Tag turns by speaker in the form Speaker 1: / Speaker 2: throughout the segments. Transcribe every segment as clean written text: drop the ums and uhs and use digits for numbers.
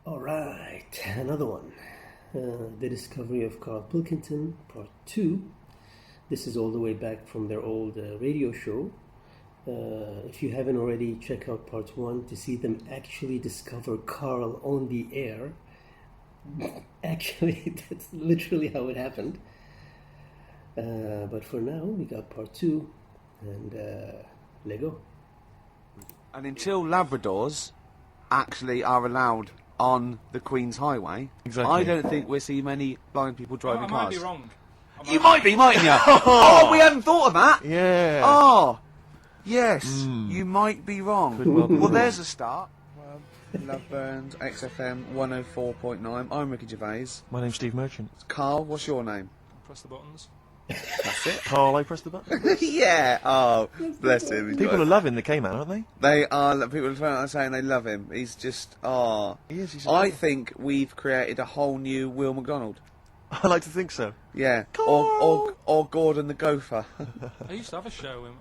Speaker 1: All right, another one. The Discovery of Karl Pilkington, Part 2. This is all the way back from their old radio show. If you haven't already, check out Part 1 to see them actually discover Karl on the air. Actually, that's literally how it happened. But for now, we got Part 2, and let go.
Speaker 2: And until Labradors actually are allowed on the Queen's Highway,
Speaker 3: Exactly.
Speaker 2: I don't think we'll see many blind people driving
Speaker 4: I
Speaker 2: cars.
Speaker 4: might be wrong.
Speaker 2: You might be, mightn't you? Oh, we hadn't thought of that.
Speaker 3: Yeah.
Speaker 2: Oh, yes, you might be wrong.
Speaker 3: Could well be
Speaker 2: Well,
Speaker 3: wrong.
Speaker 2: there's a start. Love Burns, XFM 104.9. I'm Ricky Gervais.
Speaker 3: My name's Steve Merchant.
Speaker 2: Carl, what's your name?
Speaker 4: Press the buttons.
Speaker 2: That's it.
Speaker 3: Carl, I pressed the button.
Speaker 2: Yeah. Oh, bless him.
Speaker 3: People are loving the K-Man, aren't they?
Speaker 2: They are. People are saying they love him. He's just. Oh.
Speaker 3: He is. He's
Speaker 2: I think we've created a whole new Will McDonald.
Speaker 3: I like to think so.
Speaker 2: Yeah.
Speaker 3: Carl!
Speaker 2: Or Gordon the Gopher.
Speaker 4: I used to have a show in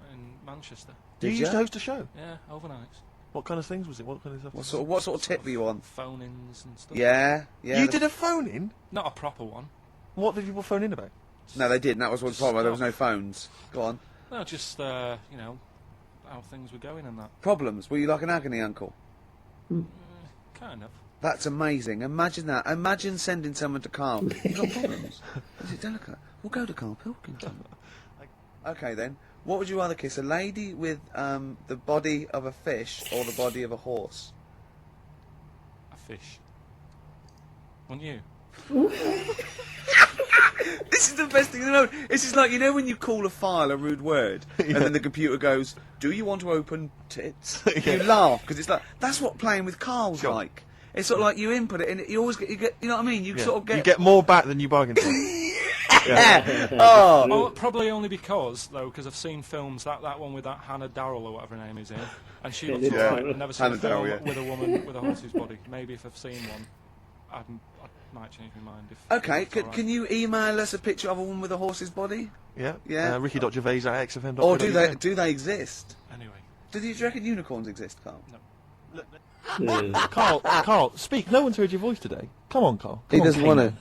Speaker 4: Manchester.
Speaker 3: You
Speaker 2: Did
Speaker 3: used to
Speaker 2: ya?
Speaker 3: host a show.
Speaker 4: Yeah, overnights.
Speaker 3: What kind of things was it? What kind of stuff?
Speaker 2: What sort of tip were you on?
Speaker 4: Phone-ins and stuff.
Speaker 2: Yeah. Yeah.
Speaker 3: You did a phone-in?
Speaker 4: Not a proper one.
Speaker 3: What did people phone in about?
Speaker 2: No, they didn't. That was one problem. There was no phones. Go on.
Speaker 4: No, just, you know, how things were going and that.
Speaker 2: Problems. Were you like an agony uncle?
Speaker 4: Kind of.
Speaker 2: That's amazing. Imagine that. Imagine sending someone to Carl. You got problems? Is it delicate? We'll go to Carl Pilkington. Okay then. What would you rather kiss? A lady with the body of a fish or the body of a horse?
Speaker 4: A fish. Wouldn't you?
Speaker 2: This is the best thing to know. It's just like, you know when you call a file a rude word and then the computer goes, do you want to open tits?
Speaker 3: Yeah.
Speaker 2: You laugh because it's like, that's what playing with Carl's
Speaker 3: Sure.
Speaker 2: like. It's sort of like you input it and you always get, you know what I mean? You
Speaker 3: Yeah.
Speaker 2: sort of get...
Speaker 3: You get more back than you bargained for.
Speaker 2: Yeah. Oh.
Speaker 4: Well, probably only because I've seen films, that one with that Hannah Darrell or whatever her name is in, and she looks
Speaker 1: Yeah.
Speaker 4: alright. I've never seen
Speaker 2: Hannah
Speaker 4: a film
Speaker 2: Darrell, yeah.
Speaker 4: with a woman with a horse's body. Maybe if I've seen one, I might change my mind. If
Speaker 2: Okay,
Speaker 4: it's alright.
Speaker 2: can you email us a picture of a woman with a horse's body?
Speaker 3: Yeah.
Speaker 2: Yeah.
Speaker 3: Ricky.gervais@xfm.co.uk.
Speaker 2: Or do they exist?
Speaker 4: Anyway,
Speaker 2: Do you reckon unicorns exist, Carl?
Speaker 3: Carl, speak. No one's heard your voice today. Come on, Carl.
Speaker 2: He
Speaker 3: Come on,
Speaker 2: doesn't want
Speaker 3: K-Man.
Speaker 2: to.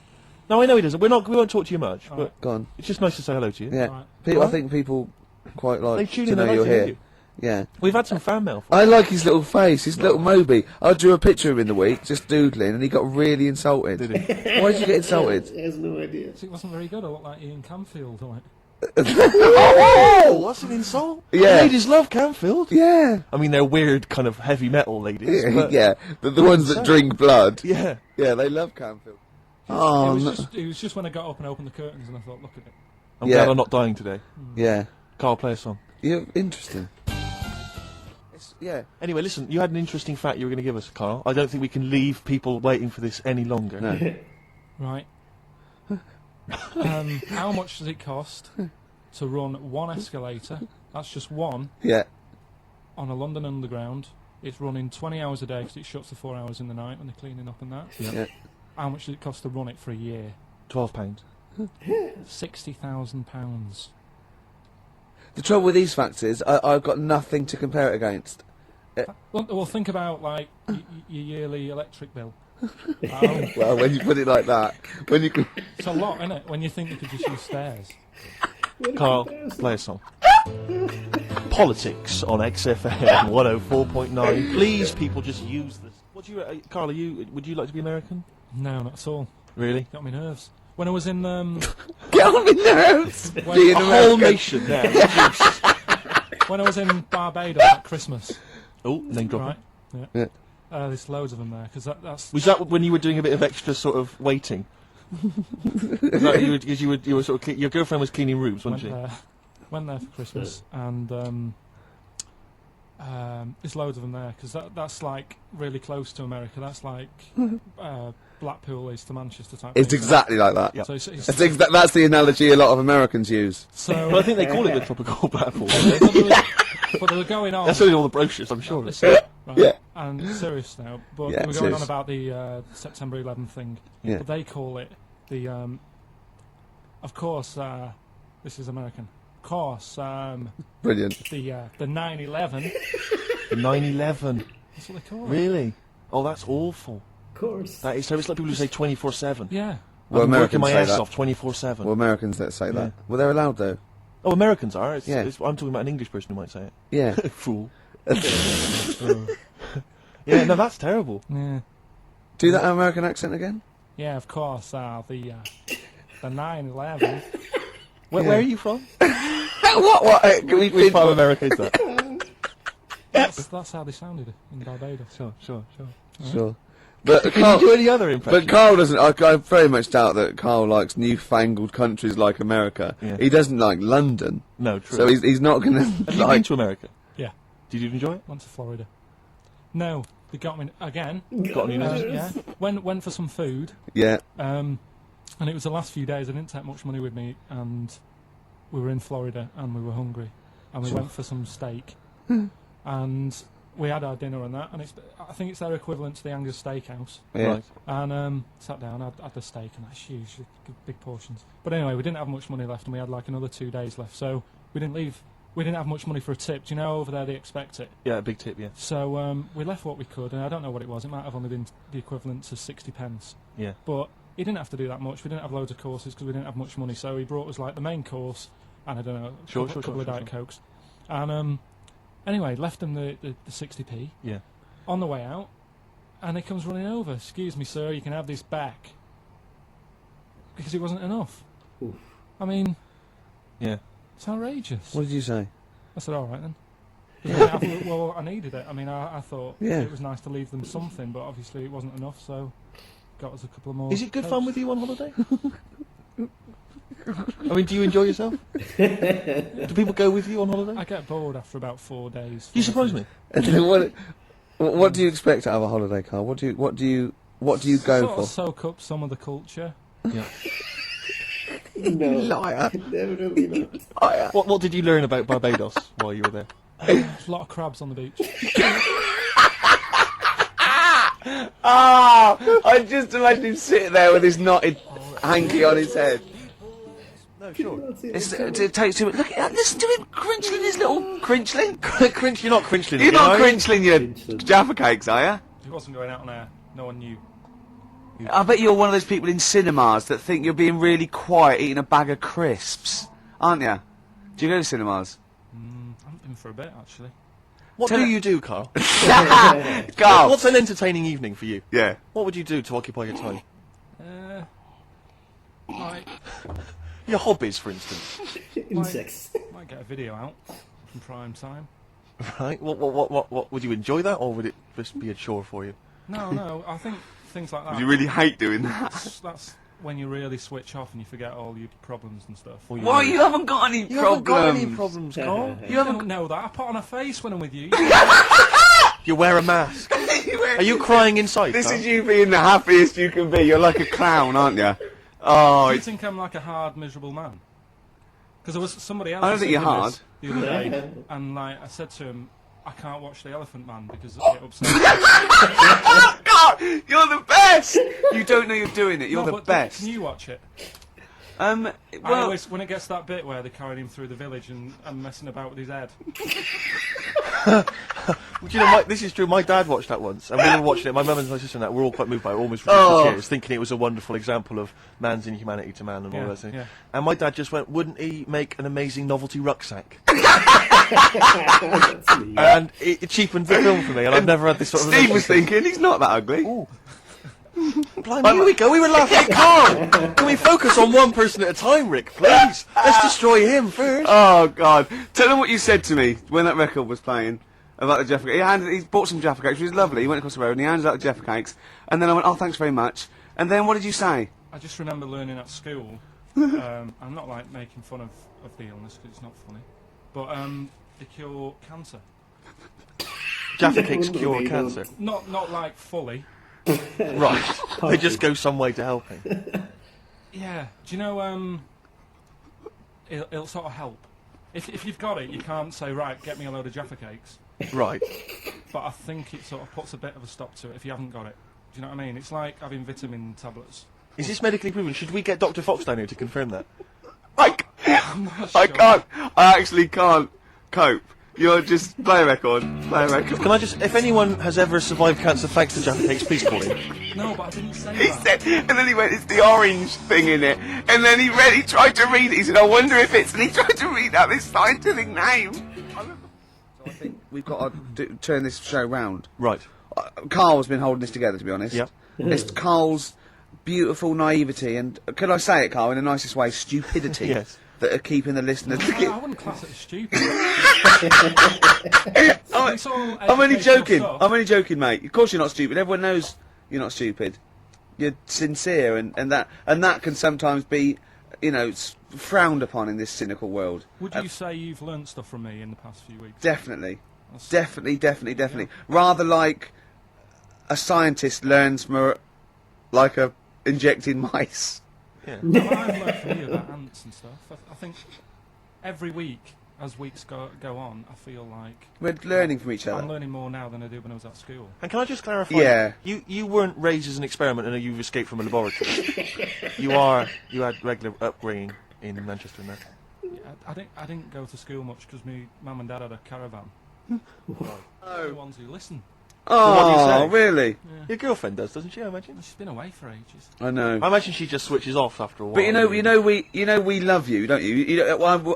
Speaker 3: No, I know he doesn't. We won't talk to you much, but
Speaker 4: Alright.
Speaker 2: Go on.
Speaker 3: it's just nice to say hello to you.
Speaker 2: Yeah.
Speaker 4: Alright.
Speaker 2: People, I
Speaker 3: What?
Speaker 2: think people quite
Speaker 3: They
Speaker 2: like
Speaker 3: tune
Speaker 2: to
Speaker 3: in.
Speaker 2: know
Speaker 3: They
Speaker 2: you're
Speaker 3: like to hear
Speaker 2: here.
Speaker 3: you.
Speaker 2: Yeah.
Speaker 3: We've had some fan mail.
Speaker 2: I like his little face, his little Moby. I drew a picture of him in the week, just doodling, and he got really insulted.
Speaker 3: Did he?
Speaker 2: Why did you get insulted?
Speaker 1: He has no idea.
Speaker 4: it wasn't very good. I looked like Ian Camfield. Like.
Speaker 3: Oh, that's an insult.
Speaker 2: Yeah.
Speaker 3: Ladies love Canfield.
Speaker 2: Yeah.
Speaker 3: I mean, they're weird, kind of heavy metal ladies. But
Speaker 2: Yeah. The ones that drink blood.
Speaker 3: yeah.
Speaker 2: Yeah, they love Canfield.
Speaker 4: It was just when I got up and opened the curtains and I thought, look at it.
Speaker 3: I'm
Speaker 2: Yeah.
Speaker 3: glad I'm not dying today.
Speaker 2: Yeah.
Speaker 3: Carl, play a song.
Speaker 2: You're interesting. Yeah.
Speaker 3: Anyway, listen, you had an interesting fact you were going to give us, Carl. I don't think we can leave people waiting for this any longer.
Speaker 2: No.
Speaker 4: Right. How much does it cost to run one escalator? That's just one
Speaker 2: Yeah.
Speaker 4: on a London Underground. It's running 20 hours a day because it shuts for 4 hours in the night when they're cleaning up and that.
Speaker 2: Yeah.
Speaker 4: How much does it cost to run it for a year?
Speaker 3: £12.
Speaker 4: £60,000.
Speaker 2: The trouble with these facts is, I've got nothing to compare it against.
Speaker 4: Well, think about like your yearly electric bill.
Speaker 2: Well, when you put it like that, when you.
Speaker 4: It's a lot, isn't it? When you think you could just use stairs.
Speaker 3: Carl, play a song. Politics on XFM 104.9. Please, people, just use this. What do you, Carl? Would you like to be American?
Speaker 4: No, not at all.
Speaker 3: Really?
Speaker 4: Got me nerves. When I was in
Speaker 2: Get on my nerves!
Speaker 4: When-
Speaker 2: Being
Speaker 3: A whole
Speaker 2: American.
Speaker 3: nation there.
Speaker 4: when I was in Barbados at Christmas,
Speaker 3: Oh, name dropping.
Speaker 4: right?
Speaker 2: Yeah.
Speaker 4: There's loads of them there because that's.
Speaker 3: Was that when you were doing a bit of extra sort of waiting? Was that you were sort of your girlfriend was cleaning rooms, wasn't
Speaker 4: Went there for Christmas, and there's loads of them there because that's like really close to America. That's like Blackpool is to Manchester type.
Speaker 2: It's
Speaker 4: thing.
Speaker 2: exactly like that.
Speaker 3: Yeah.
Speaker 4: So it's
Speaker 2: That's the analogy a lot of Americans use.
Speaker 4: so.
Speaker 3: Well, I think they call it the tropical platform.
Speaker 4: But they were going on.
Speaker 3: That's only all the brochures, I'm sure.
Speaker 4: Listen, right,
Speaker 2: Yeah.
Speaker 4: And serious now, but
Speaker 2: Yeah,
Speaker 4: we're going
Speaker 2: serious.
Speaker 4: on about the September 11th thing.
Speaker 2: Yeah.
Speaker 4: But they call it the. Of course, this is American. Of course,
Speaker 2: Brilliant.
Speaker 4: the 9/11.
Speaker 3: The 9/11.
Speaker 4: That's what they call it.
Speaker 3: Really? Oh, that's awful.
Speaker 1: course.
Speaker 3: That is so. It's like people who say 24/7.
Speaker 4: Yeah.
Speaker 3: Well, I'm working
Speaker 2: Americans
Speaker 3: my
Speaker 2: say
Speaker 3: ass
Speaker 2: that.
Speaker 3: off 24/7.
Speaker 2: Well, Americans that say
Speaker 3: Yeah.
Speaker 2: that. Well, they're allowed though.
Speaker 3: Oh, Americans are.
Speaker 2: Yeah.
Speaker 3: I'm talking about an English person who might say it.
Speaker 2: Yeah.
Speaker 3: Fool. Yeah, no, that's terrible.
Speaker 4: Yeah.
Speaker 2: Do that American accent again.
Speaker 4: Yeah, of course. The 9/11.
Speaker 3: Where are you from?
Speaker 2: What? Can we
Speaker 3: Which part of America is that?
Speaker 4: That's how they sounded in Barbados.
Speaker 3: Sure.
Speaker 2: Sure. But
Speaker 3: Can you
Speaker 2: Carl,
Speaker 3: do any other impression?
Speaker 2: but Carl doesn't. I very much doubt that Carl likes newfangled countries like America.
Speaker 3: Yeah.
Speaker 2: He doesn't like London.
Speaker 3: No, true.
Speaker 2: So he's not going to
Speaker 3: Have you been
Speaker 2: like.
Speaker 3: to America?
Speaker 4: Yeah.
Speaker 3: Did you enjoy it?
Speaker 4: Went to Florida. No, they got me again.
Speaker 3: Got any news?
Speaker 4: Yeah. Went for some food.
Speaker 2: Yeah.
Speaker 4: And it was the last few days. I didn't take much money with me, and we were in Florida, and we were hungry, and we went for some steak, and we had our dinner and that, and I think it's their equivalent to the Angus Steakhouse.
Speaker 2: Yeah.
Speaker 3: Right.
Speaker 4: And sat down, had the steak, and that's huge, big portions. But anyway, we didn't have much money left, and we had like another 2 days left, so we didn't leave. We didn't have much money for a tip. Do you know over there they expect it?
Speaker 3: Yeah, a big tip, yeah.
Speaker 4: So we left what we could, and I don't know what it was. It might have only been the equivalent to 60 pence.
Speaker 3: Yeah.
Speaker 4: But he didn't have to do that much. We didn't have loads of courses because we didn't have much money. So he brought us like the main course, and I don't know, a couple of Diet Cokes. And anyway, left him the 60p.
Speaker 3: Yeah.
Speaker 4: On the way out, and he comes running over. "Excuse me, sir, you can have this back." Because it wasn't enough.
Speaker 1: Oof.
Speaker 4: I mean,
Speaker 3: Yeah.
Speaker 4: it's outrageous.
Speaker 2: What did you say?
Speaker 4: I said, all right then. Well, I needed it. I mean, I thought
Speaker 2: Yeah.
Speaker 4: it was nice to leave them something, but obviously it wasn't enough, so got us a couple of more.
Speaker 3: Is it good
Speaker 4: Cokes.
Speaker 3: fun with you on holiday? I mean, do you enjoy yourself? Do people go with you on holiday?
Speaker 4: I get bored after about 4 days.
Speaker 3: You surprise me.
Speaker 2: What do you expect out of a holiday, Carl? What do you go
Speaker 4: Sort
Speaker 2: for?
Speaker 4: of soak up some of the culture.
Speaker 3: Yeah.
Speaker 1: No,
Speaker 2: Liar.
Speaker 1: definitely not.
Speaker 3: What did you learn about Barbados while you were there?
Speaker 4: There's a lot of crabs on the beach.
Speaker 2: I just imagine him sitting there with his knotted hanky on his head.
Speaker 3: No, sure.
Speaker 2: It takes too much. Look at listen to him crinchling his little crinchling.
Speaker 3: Crinch, you're not crinchling.
Speaker 2: You're not
Speaker 3: are you?
Speaker 2: crinchling your Jaffa cakes, are you?
Speaker 4: He wasn't going out on air. No one knew.
Speaker 2: I bet you're one of those people in cinemas that think you're being really quiet eating a bag of crisps, aren't you? Do you go to cinemas?
Speaker 4: I haven't been for a bit, actually.
Speaker 3: What do you do, Carl?
Speaker 2: Carl!
Speaker 3: What's an entertaining evening for you?
Speaker 2: Yeah.
Speaker 3: What would you do to occupy your time?
Speaker 4: Like,
Speaker 3: Your hobbies, for instance.
Speaker 1: Insects.
Speaker 4: might get a video out from prime time.
Speaker 3: Right. What would you enjoy that, or would it just be a chore for you?
Speaker 4: No, I think things like that.
Speaker 2: You really hate doing that.
Speaker 4: That's when you really switch off and you forget all your problems and stuff.
Speaker 2: Well, you haven't got any
Speaker 3: You
Speaker 2: problems.
Speaker 3: haven't got any problems, Carl.
Speaker 4: You don't know that. I put on a face when I'm with you.
Speaker 3: You wear a mask. Are you crying inside?
Speaker 2: This
Speaker 3: Carl?
Speaker 2: is you being the happiest you can be. You're like a clown, aren't you? Oh,
Speaker 4: Do you
Speaker 2: it's...
Speaker 4: think I'm like a hard, miserable man? Because there was somebody else.
Speaker 2: I don't think you're hard.
Speaker 4: The other day, and like I said to him, I can't watch The Elephant Man because it upsets me.
Speaker 2: God, you're the best. You don't know you're doing it. You're
Speaker 4: No,
Speaker 2: the
Speaker 4: but
Speaker 2: best.
Speaker 4: Can you watch it?
Speaker 2: Well,
Speaker 4: I always, when it gets to that bit where they're carrying him through the village and messing about with his head.
Speaker 3: Do you know, this is true. My dad watched that once, and we were watching it. My mum and my sister and that were all quite moved by it, almost reduced to tears, thinking it was a wonderful example of man's inhumanity to man and all that thing.
Speaker 4: Yeah.
Speaker 3: And my dad just went, "Wouldn't he make an amazing novelty rucksack?" And it cheapened the film for me, and I've never had this sort of.
Speaker 2: Steve was thinking he's not that ugly.
Speaker 3: Ooh. Blimey, here we go. We were laughing at Carl. Can we focus on one person at a time, Rick, please? Let's destroy him first.
Speaker 2: Oh God! Tell them what you said to me when that record was playing about the Jaffa Cakes. He bought some Jaffa Cakes, which was lovely. He went across the road and he handed out the Jaffa Cakes, and then I went, "Oh, thanks very much." And then what did you say?
Speaker 4: I just remember learning at school. I'm not like making fun of the illness because it's not funny, but they cure cancer.
Speaker 3: Jaffa Cakes cure cancer.
Speaker 4: Not like fully.
Speaker 3: Right. They just go some way to helping.
Speaker 4: Yeah. Do you know? It'll sort of help. If you've got it, you can't say, right, get me a load of Jaffa Cakes.
Speaker 3: Right.
Speaker 4: But I think it sort of puts a bit of a stop to it if you haven't got it. Do you know what I mean? It's like having vitamin tablets.
Speaker 3: Is this medically proven? Should we get Dr. Fox down here to confirm that?
Speaker 2: I can't. I actually can't cope
Speaker 5: You're just play a record. Play a record.
Speaker 3: Can I just, if anyone has ever survived cancer thanks to Jaffa Cakes, please call in.
Speaker 4: No, but I didn't say
Speaker 5: He
Speaker 4: that.
Speaker 5: said, and then he went, it's the orange thing in it. And then he tried to read it. He said, I wonder if it's, and he tried to read out this scientific name.
Speaker 2: So I think we've got to turn this show round.
Speaker 3: Right.
Speaker 2: Carl's been holding this together, to be honest.
Speaker 3: Yep.
Speaker 2: It's Carl's beautiful naivety and, can I say it, Carl, in the nicest way, stupidity.
Speaker 3: Yes.
Speaker 2: That are keeping the listeners.
Speaker 4: I wouldn't class it as stupid. It's all
Speaker 2: I'm only
Speaker 4: educational
Speaker 2: joking.
Speaker 4: stuff.
Speaker 2: I'm only joking, mate. Of course you're not stupid. Everyone knows you're not stupid. You're sincere, and that can sometimes be, frowned upon in this cynical world.
Speaker 4: Would you say you've learnt stuff from me in the past few weeks?
Speaker 2: Definitely.
Speaker 4: That's-
Speaker 2: Definitely. Rather like a scientist learns from injecting mice.
Speaker 3: Yeah.
Speaker 4: No, but I've learnt from you about ants and stuff. I think every week, as weeks go on, I feel like
Speaker 2: We're learning from each
Speaker 4: I'm
Speaker 2: other.
Speaker 4: learning more now than I did when I was at school.
Speaker 3: And can I just clarify?
Speaker 2: Yeah.
Speaker 3: You weren't raised as an experiment and you've escaped from a laboratory. You had regular upbringing in Manchester and that.
Speaker 4: Yeah, I didn't go to school much because my mum and dad had a caravan.
Speaker 2: Oh.
Speaker 4: The ones who listen.
Speaker 3: So what do you say?
Speaker 2: Really?
Speaker 4: Yeah.
Speaker 3: Your girlfriend does, doesn't she? I imagine.
Speaker 4: She's been away for ages.
Speaker 2: I know.
Speaker 3: I imagine she just switches off after a while.
Speaker 2: But we love you, don't you?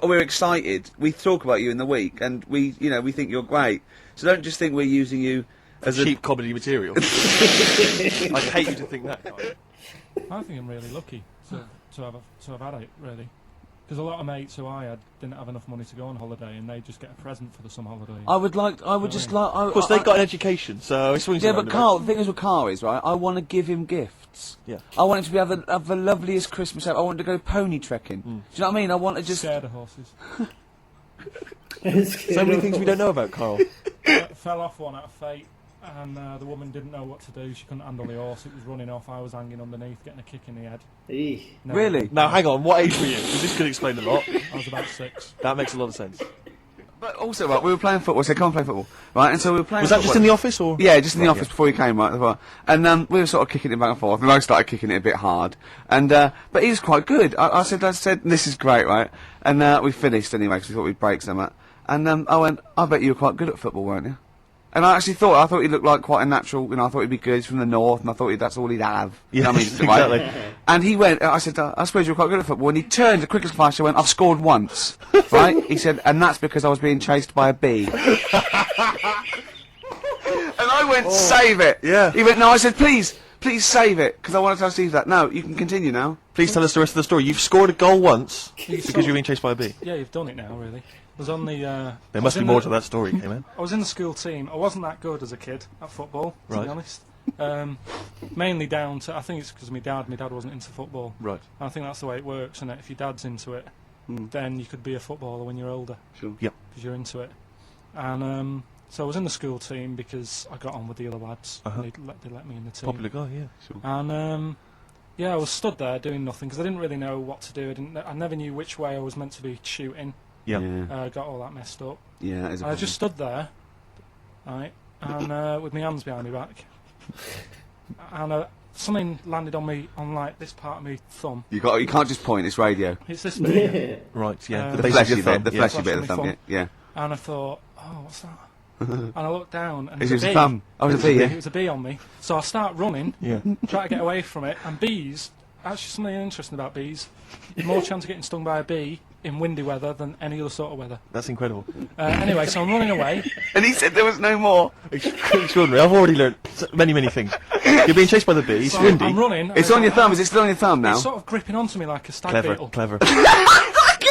Speaker 2: We're excited. We talk about you in the week, and we think you're great. So don't just think we're using you as
Speaker 3: cheap comedy material. I hate you to think that. Guy.
Speaker 4: I think I'm really lucky to have had it, really. Because a lot of mates who I had didn't have enough money to go on holiday, and they just get a present for the summer holiday.
Speaker 3: Of course, they got an education, so it swings
Speaker 2: Yeah,
Speaker 3: around
Speaker 2: but
Speaker 3: a
Speaker 2: Carl, the thing is with Carl is, right, I want to give him gifts.
Speaker 3: Yeah.
Speaker 2: I want him to have the loveliest Christmas ever. I want him to go pony trekking. Do you know what I mean? I want to just...
Speaker 4: Scared of horses.
Speaker 3: So many things we don't know about Carl.
Speaker 4: Fell off one at a fete, and the woman didn't know what to do. She couldn't handle the horse. It was running off. I was hanging underneath, getting a kick in the head. No,
Speaker 2: Really?
Speaker 3: Now, hang on, what age were you? Because this could explain a lot.
Speaker 4: I was about 6.
Speaker 3: That makes a lot of sense.
Speaker 2: But also, right, we were playing football, so come and play football. Right, and so we were playing
Speaker 3: Was that just
Speaker 2: football.
Speaker 3: in the office, or...?
Speaker 2: Yeah, just in the
Speaker 3: Right,
Speaker 2: office
Speaker 3: yeah.
Speaker 2: before he came, right? And we were sort of kicking it back and forth, and I started kicking it a bit hard. And but he was quite good. I said, this is great, right? And we finished anyway, because we thought we'd break some. And I went, I bet you were quite good at football, weren't you? And I actually thought he looked like quite a natural, I thought he'd be good. He's from the north, and I thought that's all he'd have. You know what I mean?
Speaker 3: Exactly.
Speaker 2: Right? And he went, I said, I suppose you're quite good at football. And he turned, the quickest flash, and went, I've scored once. Right? He said, and that's because I was being chased by a bee. And I went, save it.
Speaker 3: Yeah.
Speaker 2: He went, no, I said, please save it, because I want to tell Steve that. No, you can continue now.
Speaker 3: Please tell us the rest of the story. You've scored a goal once because
Speaker 4: saw-
Speaker 3: you're being chased by a bee.
Speaker 4: Yeah, you've done it now, really. I was on the...
Speaker 3: There must be more to that story, K-Man.
Speaker 4: I was in the school team. I wasn't that good as a kid at football, to
Speaker 3: Right.
Speaker 4: be honest. Mainly down to... I think it's because my dad wasn't into football.
Speaker 3: Right.
Speaker 4: And I think that's the way it works, isn't it? If your dad's into it, then you could be a footballer when you're older.
Speaker 2: Sure.
Speaker 3: Yep.
Speaker 4: Because you're into it. And so I was in the school team because I got on with the other lads.
Speaker 3: Uh-huh.
Speaker 4: They let me in the team.
Speaker 3: Popular guy, yeah.
Speaker 2: Sure.
Speaker 4: And yeah, I was stood there doing nothing because I didn't really know what to do. I never knew which way I was meant to be shooting.
Speaker 3: Yeah.
Speaker 4: Got all that messed up.
Speaker 2: Yeah, that is a
Speaker 4: And I just stood there, right, and with my hands behind my back, and something landed on me on like this part of my thumb.
Speaker 2: You can't just point. It's radio.
Speaker 4: It's this bit, here.
Speaker 3: Right, yeah.
Speaker 4: The
Speaker 2: The
Speaker 3: base of
Speaker 2: fleshy
Speaker 3: your
Speaker 2: bit.
Speaker 3: thumb,
Speaker 2: The
Speaker 3: yeah.
Speaker 2: fleshy bit of the
Speaker 4: Flesh on
Speaker 2: thumb.
Speaker 4: my
Speaker 2: Yeah.
Speaker 4: And I thought, oh, what's that? And I looked down, and
Speaker 2: Is
Speaker 4: there's
Speaker 2: it
Speaker 4: a
Speaker 2: a
Speaker 4: bee.
Speaker 2: thumb? Oh, it's a bee.
Speaker 4: It
Speaker 2: Yeah.
Speaker 4: was a bee on me. So I start running,
Speaker 3: Yeah.
Speaker 4: try to get away from it, and bees. Actually, something interesting about bees. More chance of getting stung by a bee in windy weather than any other sort of weather.
Speaker 3: That's incredible.
Speaker 4: Anyway, so I'm running away.
Speaker 2: And he said there was no more.
Speaker 3: Extraordinary. I've already learnt many, many things. You're being chased by the bee. It's
Speaker 4: So
Speaker 3: windy.
Speaker 4: I'm running.
Speaker 2: It's on your thumb. Is it still on your thumb now?
Speaker 4: It's sort of gripping onto me like a stag
Speaker 3: Clever,
Speaker 4: beetle.
Speaker 3: clever.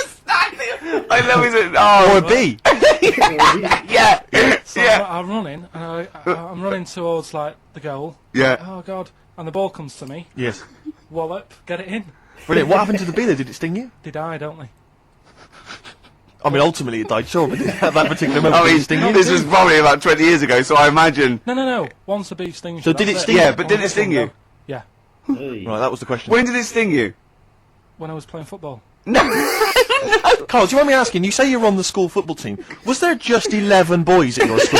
Speaker 2: I love it. Oh,
Speaker 3: Or a bee.
Speaker 2: yeah.
Speaker 4: So
Speaker 2: Yeah.
Speaker 4: I'm running, and I'm running towards like the goal.
Speaker 2: Yeah.
Speaker 4: Oh God! And the ball comes to me.
Speaker 3: Yes.
Speaker 4: Wallop, get it in.
Speaker 3: Brilliant. What happened to the bee there? Did it sting you?
Speaker 4: They die, don't they?
Speaker 3: I mean, ultimately it died, sure, but at that particular moment,
Speaker 2: I
Speaker 3: did
Speaker 2: mean,
Speaker 3: it sting you?
Speaker 2: this was probably about 20 years ago, so I imagine.
Speaker 4: No. Once a bee stings
Speaker 3: So
Speaker 4: you,
Speaker 3: did
Speaker 4: that's
Speaker 3: it sting
Speaker 2: Yeah,
Speaker 3: you?
Speaker 2: but didn't it sting you?
Speaker 4: Yeah.
Speaker 3: Right, that was the question.
Speaker 2: When did it sting you?
Speaker 4: When I was playing football.
Speaker 3: Carl, do you mind me asking, you say you're on the school football team. Was there just 11 boys at your school?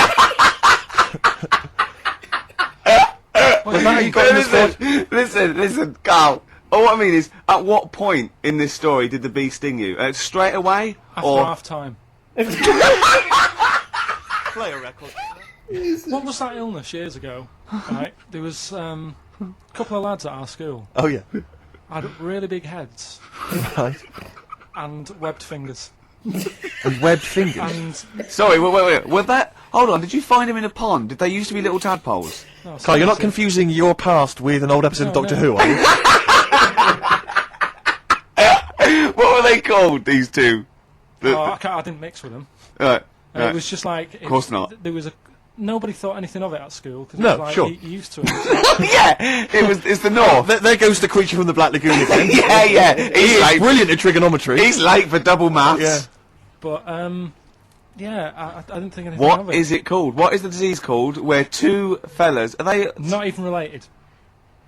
Speaker 3: Was that how you got in the squad?
Speaker 2: Listen, Carl. All I mean is, at what point in this story did the bee sting you? Straight away?
Speaker 4: After
Speaker 2: or
Speaker 4: half time.
Speaker 3: Play a record.
Speaker 4: What was that illness years ago? Right, there was a couple of lads at our school
Speaker 3: Oh yeah.
Speaker 4: had really big heads
Speaker 3: Right.
Speaker 4: and webbed fingers.
Speaker 2: And webbed fingers.
Speaker 4: And
Speaker 5: Sorry, wait. Well, that. Hold on. Did you find him in a pond? Did they used to be little tadpoles?
Speaker 4: no,
Speaker 3: Carl, you're not
Speaker 4: seriously.
Speaker 3: confusing your past with an old episode of
Speaker 4: No,
Speaker 3: Doctor
Speaker 4: no.
Speaker 3: Who, are you?
Speaker 5: What were they called? These two.
Speaker 4: Oh, I didn't mix with them.
Speaker 5: Right.
Speaker 4: It was just like... Of
Speaker 5: course not.
Speaker 4: There was nobody thought anything of it at school. Cause
Speaker 3: No,
Speaker 4: it was like,
Speaker 3: sure.
Speaker 4: You used to it.
Speaker 5: Yeah, it's the north.
Speaker 3: There goes the creature from the Black Lagoon again.
Speaker 5: yeah.
Speaker 3: He is
Speaker 5: He's late.
Speaker 3: brilliant at trigonometry.
Speaker 5: He's late for double maths.
Speaker 3: Yeah.
Speaker 4: But, yeah, I didn't think anything of
Speaker 5: What
Speaker 4: it.
Speaker 5: is it called? What is the disease called where two fellas... Are they...
Speaker 4: Not even related.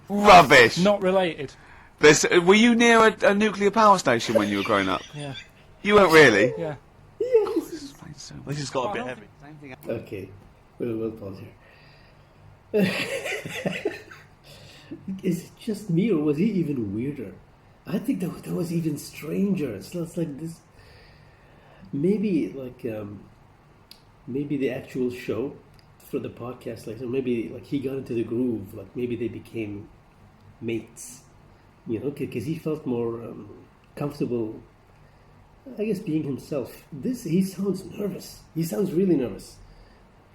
Speaker 5: Rubbish.
Speaker 4: Not related.
Speaker 5: Were you near a nuclear power station when you were growing up?
Speaker 4: Yeah.
Speaker 5: You weren't really?
Speaker 4: Yeah.
Speaker 3: This has got a bit heavy.
Speaker 1: Okay, we'll pause here. Is it just me, or was he even weirder? I think that was even stranger. It's like this. Maybe maybe the actual show for the podcast, like, so maybe like he got into the groove. Like maybe they became mates, you know, because he felt more comfortable, I guess, being himself. He sounds nervous. He sounds really nervous.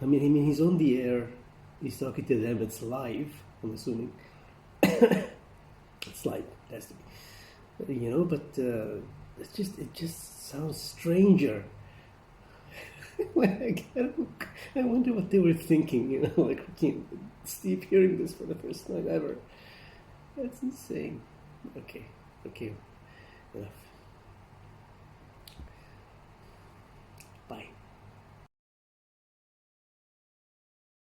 Speaker 1: I mean, he's on the air. He's talking to them. It's live, I'm assuming. It's live, it has to be. You know, but it just sounds stranger. I wonder what they were thinking. You know, like Steve hearing this for the first time ever. That's insane. Okay, enough.